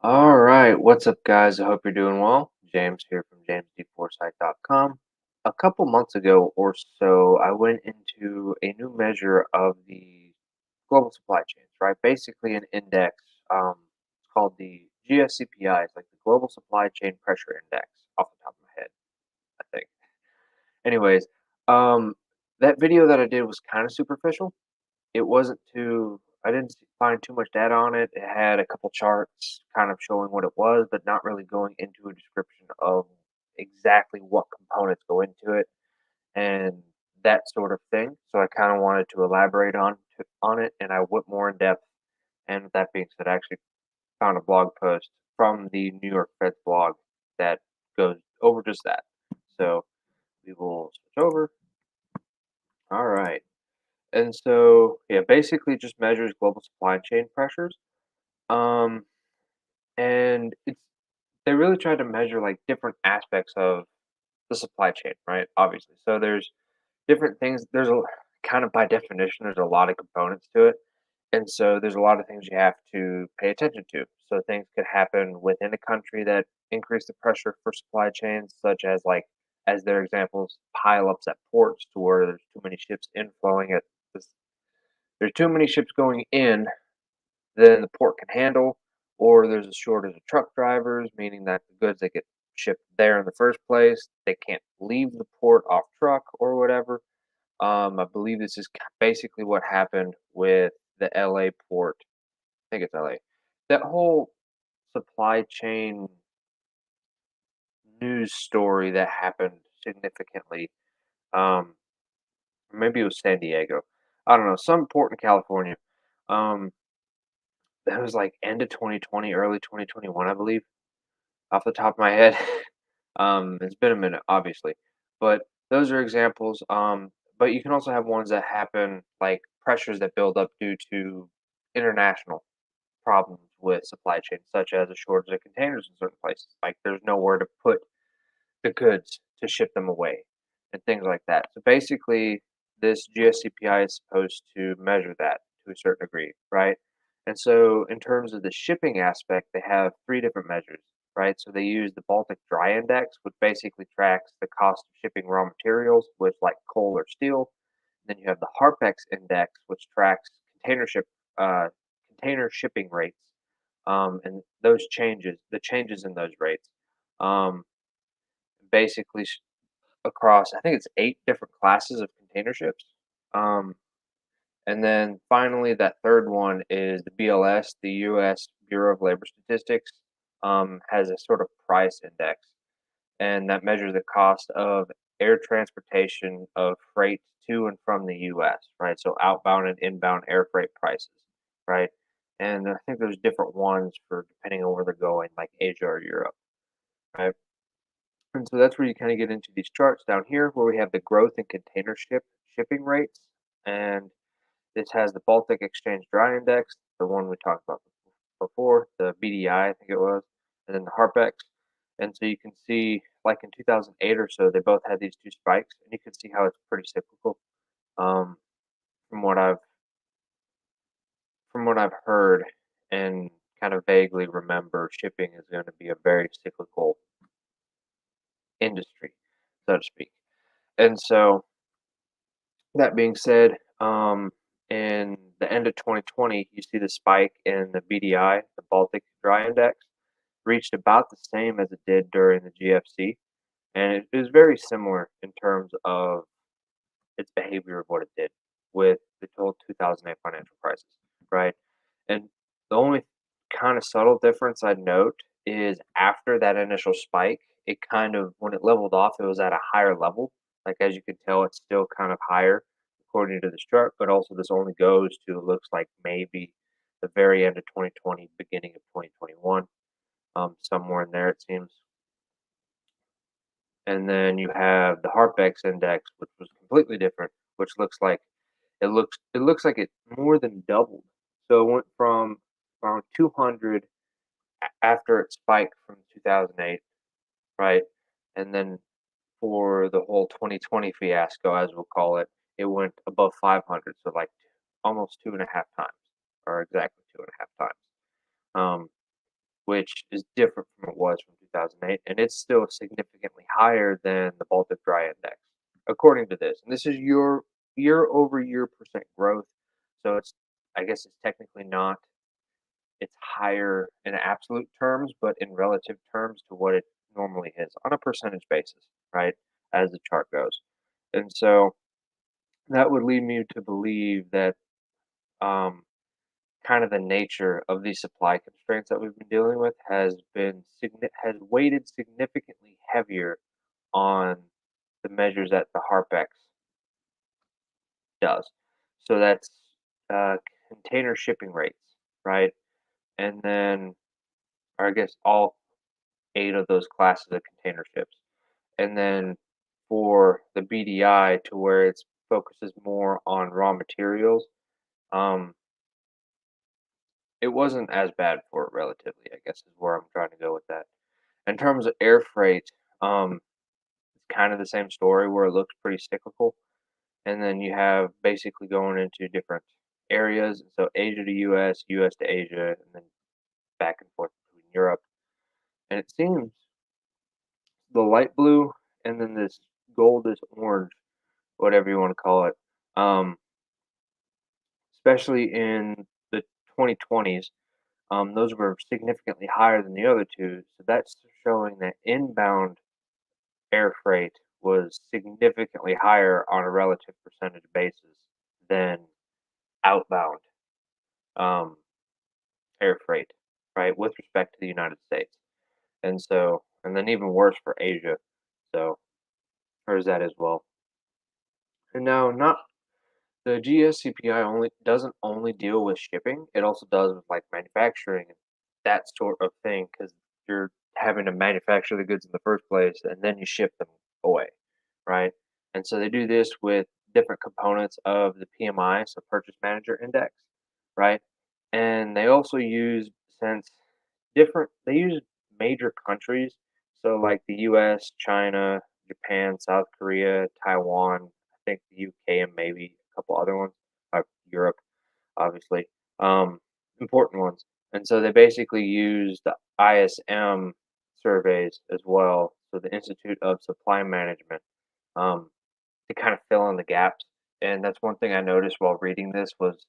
All right, what's up, guys? I hope you're doing well. James here from jamesdforsythe.com. A couple months ago or so, I went into a new measure of the global supply chains, right? Basically, an index. It's called the GSCPI. It's like the Global Supply Chain Pressure Index, off the top of my head, I think. Anyways, um, that video that I did was kind of superficial. It wasn't too I didn't find too much data on it. It had a couple charts kind of showing what it was, but not really going into a description of exactly what components go into it and that sort of thing. So I kind of wanted to elaborate on it, and I went more in depth. And with that being said, I actually found a blog post from the New York Fed's blog that goes over just that. So we will switch over. All right. And so, yeah, basically just measures global supply chain pressures. Um, and they really try to measure like different aspects of the supply chain, right? Obviously. So there's different things. There's a kind of by definition, there's a lot of components to it. And so there's a lot of things you have to pay attention to. So things could happen within a country that increase the pressure for supply chains, such as like as their examples, pileups at ports to where there's too many ships inflowing at this there's too many ships going in than the port can handle, or there's a shortage of truck drivers, meaning that the goods that get shipped there in the first place, they can't leave the port off truck or whatever. I believe this is basically what happened with the LA port. I think it's LA. That whole supply chain news story that happened significantly. Um, Maybe it was San Diego. I don't know, some port in California. Um, that was like end of 2020, early 2021, I believe, off the top of my head. It's been a minute, obviously, but those are examples. But you can also have ones that happen, like pressures that build up due to international problems with supply chain, such as a shortage of containers in certain places. Like there's nowhere to put the goods to ship them away and things like that. So basically, this GSCPI is supposed to measure that to a certain degree, right? And so, in terms of the shipping aspect, they have three different measures, right? So they use the Baltic Dry Index, which basically tracks the cost of shipping raw materials with like coal or steel. Then you have the Harpex Index, which tracks container ship uh, container shipping rates, and the changes in those rates. Um, basically across, I think it's 8 different classes of container ships. Um, and then finally, that third one is the BLS, the U.S. Bureau of Labor Statistics, has a sort of price index, and that measures the cost of air transportation of freight to and from the U.S., right? So outbound and inbound air freight prices, right? And I think there's different ones for depending on where they're going, like Asia or Europe, right? And so that's where you kind of get into these charts down here where we have the growth in shipping rates. And this has the Baltic Exchange Dry Index, the one we talked about before, the BDI, I think it was, and then the Harpex. And so you can see, like in 2008 or so, they both had these two spikes, and you can see how it's pretty cyclical. Um, from what I've from what I've heard and kind of vaguely remember, shipping is going to be a very cyclical industry, so to speak. And so that being said, in the end of 2020, you see the spike in the BDI, the Baltic Dry Index, reached about the same as it did during the GFC, and it was very similar in terms of its behavior of what it did with the whole 2008 financial crisis, right? And the only kind of subtle difference I'd note is after that initial spike, it kind of when it leveled off, it was at a higher level. Like as you can tell, it's still kind of higher according to this chart, but also this only goes to it looks like maybe the very end of 2020, beginning of 2021, somewhere in there it seems. And then you have the Harpex index, which was completely different, which looks like it more than doubled. So it went from around 200 after it spiked from 2008, right? And then for the whole 2020 fiasco, as we'll call it, it went above 500, so like almost two and a half times, or exactly two and a half times. Um, which is different from it was from 2008, and it's still significantly higher than the Baltic Dry Index, according to this. And this is your year-over-year percent growth, so it's I guess it's technically not it's higher in absolute terms, but in relative terms to what it normally is on a percentage basis, right? As the chart goes. And so that would lead me to believe that um, kind of the nature of these supply constraints that we've been dealing with has weighted significantly heavier on the measures that the Harpex does. So that's uh, container shipping rates, right? And then, or I guess all 8 of those classes of container ships. And then for the BDI to where it focuses more on raw materials, um, it wasn't as bad for it relatively, I guess is where I'm trying to go with that. In terms of air freight, it's kind of the same story where it looks pretty cyclical. And then you have basically going into different areas. So Asia to US, US to Asia, and then back and forth between Europe. And it seems the light blue and then this goldish orange, whatever you want to call it, um, especially in the 2020s, those were significantly higher than the other two. So that's showing that inbound air freight was significantly higher on a relative percentage basis than outbound um, air freight, right, with respect to the United States. And so, and then even worse for Asia. So there's that as well. And now, not the GSCPI only doesn't only deal with shipping; it also does with like manufacturing and that sort of thing. Because you're having to manufacture the goods in the first place, and then you ship them away, right? And so they do this with different components of the PMI, so Purchase Manager Index, right? And they also use since different they use major countries, so like the US, China, Japan, South Korea, Taiwan, I think the UK, and maybe a couple other ones, Europe, obviously, um, important ones. And so they basically use the ISM surveys as well, so the Institute of Supply Management, um, to kind of fill in the gaps. And that's one thing I noticed while reading this was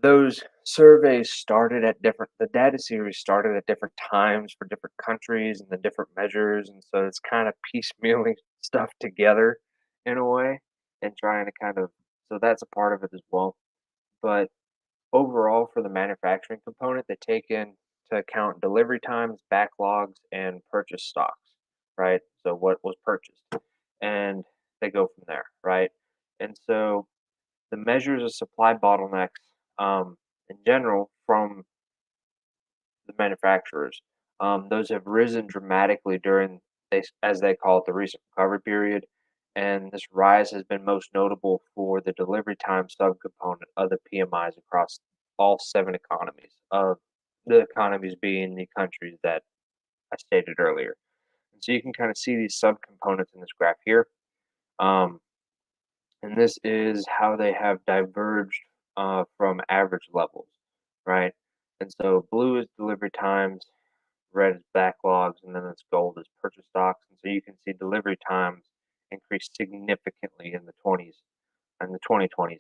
those surveys started at different the data series started at different times for different countries and the different measures, and so it's kind of piecemealing stuff together in a way and trying to kind of so that's a part of it as well. But overall, for the manufacturing component, they take into account delivery times, backlogs, and purchase stocks, right? So what was purchased, and they go from there, right? And so the measures of supply bottlenecks in general from the manufacturers. Those have risen dramatically during, as they call it, the recent recovery period. And this rise has been most notable for the delivery time subcomponent of the PMIs across all 7 economies, of the economies being the countries that I stated earlier. And so you can kind of see these subcomponents in this graph here. Um, and this is how they have diverged from average levels, right? And so blue is delivery times, red is backlogs, and then it's gold is purchase stocks. And so you can see delivery times increased significantly in the 20s and the 2020s.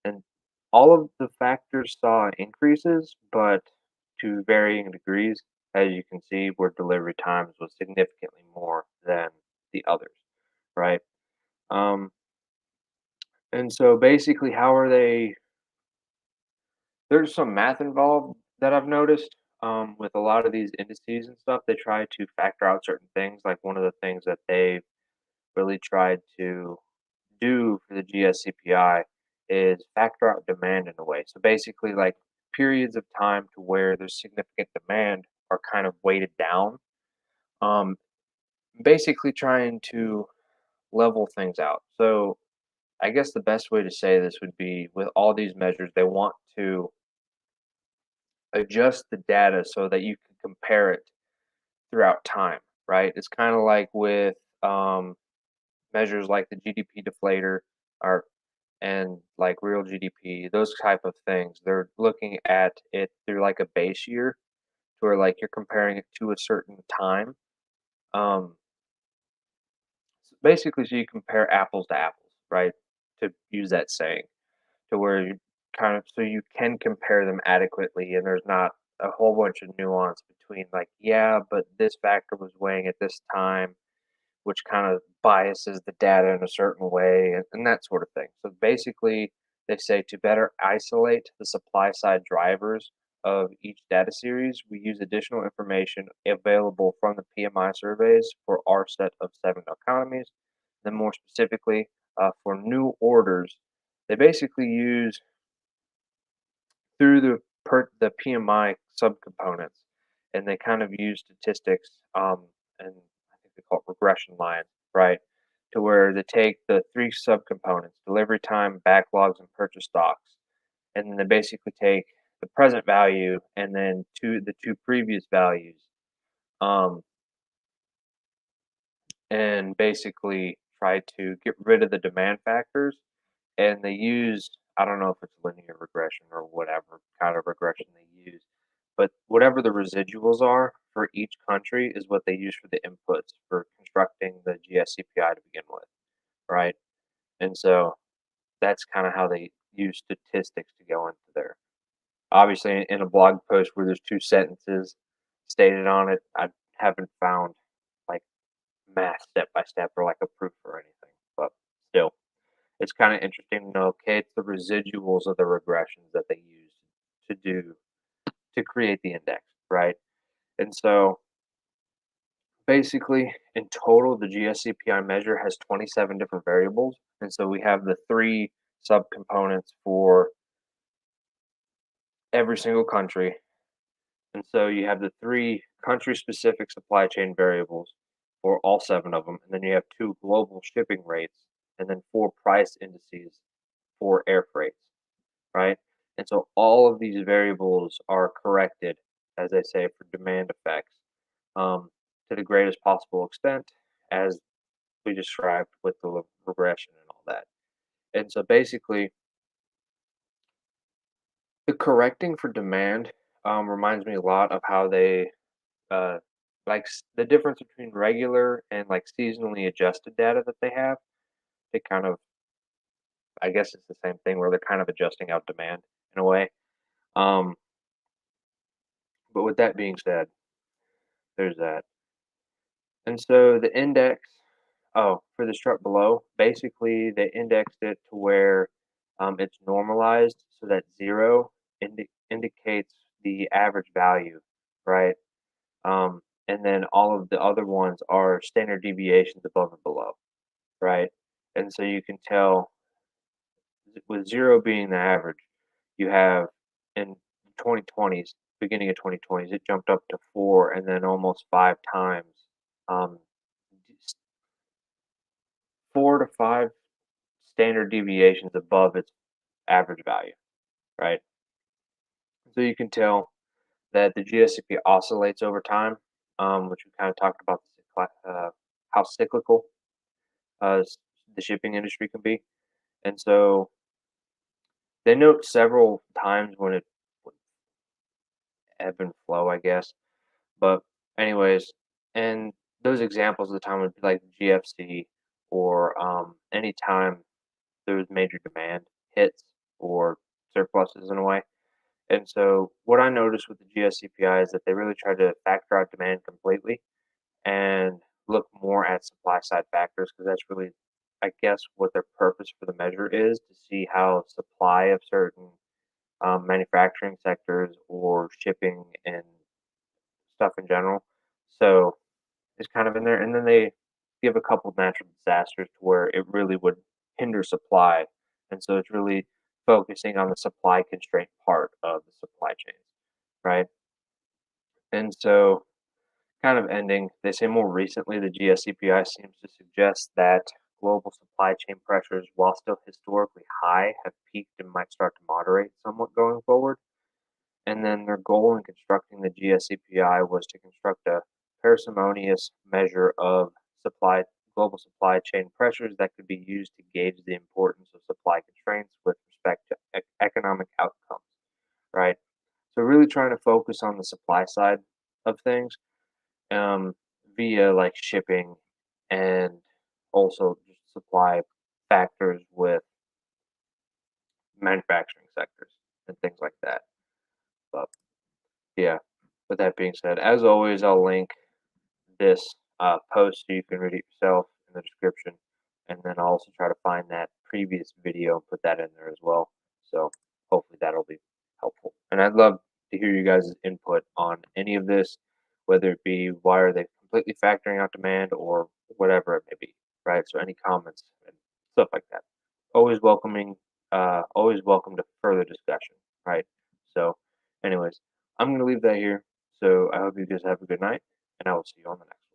And all of the factors saw increases, but to varying degrees, as you can see, where delivery times was significantly more than the others, right? Um, and so basically, how are they there's some math involved that I've noticed, with a lot of these indices and stuff. They try to factor out certain things, like one of the things that they really tried to do for the GSCPI is factor out demand in a way. So basically, like, periods of time to where there's significant demand are kind of weighted down, um, basically trying to level things out. So I guess the best way to say this would be with all these measures, they want to adjust the data so that you can compare it throughout time, right? It's kind of like with measures like the GDP deflator or and like real GDP, those type of things. They're looking at it through like a base year, where like you're comparing it to a certain time. Um, Basically, so you compare apples to apples, right? To use that saying, to where you kind of so you can compare them adequately, and there's not a whole bunch of nuance between like, yeah, but this factor was weighing at this time, which kind of biases the data in a certain way, and that sort of thing. So basically, they say to better isolate the supply side drivers of each data series, we use additional information available from the PMI surveys for our set of 7 economies. Then, more specifically, for new orders, they basically use through the PMI subcomponents, and they kind of use statistics, and I think they call it regression lines, right? To where they take the 3 subcomponents: delivery time, backlogs, and purchase stocks, and then they basically take the present value and then the two previous values, um, and basically try to get rid of the demand factors. And they use, I don't know if it's linear regression or whatever kind of regression they use, but whatever the residuals are for each country is what they use for the inputs for constructing the GSCPI to begin with, right? And so that's kind of how they use statistics to go into there. Obviously, in a blog post where there's 2 sentences stated on it, I haven't found like math step by step or like a proof or anything, but still. It's kinda interesting to know, okay, it's the residuals of the regressions that they use to do to create the index, right? And so, basically, in total, the GSCPI measure has 27 different variables, and so we have the 3 subcomponents for every single country, and so you have the 3 country-specific supply chain variables for all 7 of them, and then you have 2 global shipping rates, and then 4 price indices for air freights. Right? And so all of these variables are corrected, as I say, for demand effects, to the greatest possible extent, as we described with the regression and all that. And so basically, the correcting for demand reminds me a lot of how they uh, the difference between regular and like seasonally adjusted data that they have. They kind of, I guess it's the same thing where they're kind of adjusting out demand in a way. Um, but with that being said, there's that. And so the index, oh, for the chart below, basically they indexed it to where it's normalized so that 0 indicates the average value, right? And then all of the other ones are standard deviations above and below, right? And so you can tell with 0 being the average, you have in 2020s, beginning of 2020s, it jumped up to 4 and then almost 5 times, um, 4 to 5 standard deviations above its average value, right? So you can tell that the GSCP oscillates over time, which we kind of talked about how cyclical the shipping industry can be. And so they note several times when it would ebb and flow, I guess. But anyways, and those examples of the time would be like GFC or any time there was major demand hits or surpluses in a way. And so what I noticed with the GSCPI is that they really tried to factor out demand completely and look more at supply side factors because that's really, I guess, what their purpose for the measure is to see how supply of certain manufacturing sectors or shipping and stuff in general. So it's kind of in there. And then they give a couple of natural disasters to where it really would hinder supply. And so it's really focusing on the supply constraint part of the supply chains, right? And so, kind of ending, they say more recently the GSCPI seems to suggest that global supply chain pressures, while still historically high, have peaked and might start to moderate somewhat going forward. And then their goal in constructing the GSCPI was to construct a parsimonious measure of supply global supply chain pressures that could be used to gauge the importance of supply constraints with respect to economic outcomes, right? So really trying to focus on the supply side of things, um, via like shipping and also just supply factors with manufacturing sectors and things like that. But yeah, with that being said, as always, I'll link this post so you can read it yourself in the description, and then I'll also try to find that previous video and put that in there as well. So hopefully that'll be helpful. And I'd love to hear you guys' input on any of this, whether it be why are they completely factoring out demand or whatever it may be, right? So any comments and stuff like that. Always welcome to further discussion, right? So, anyways, I'm gonna leave that here. So I hope you guys have a good night, and I will see you on the next one.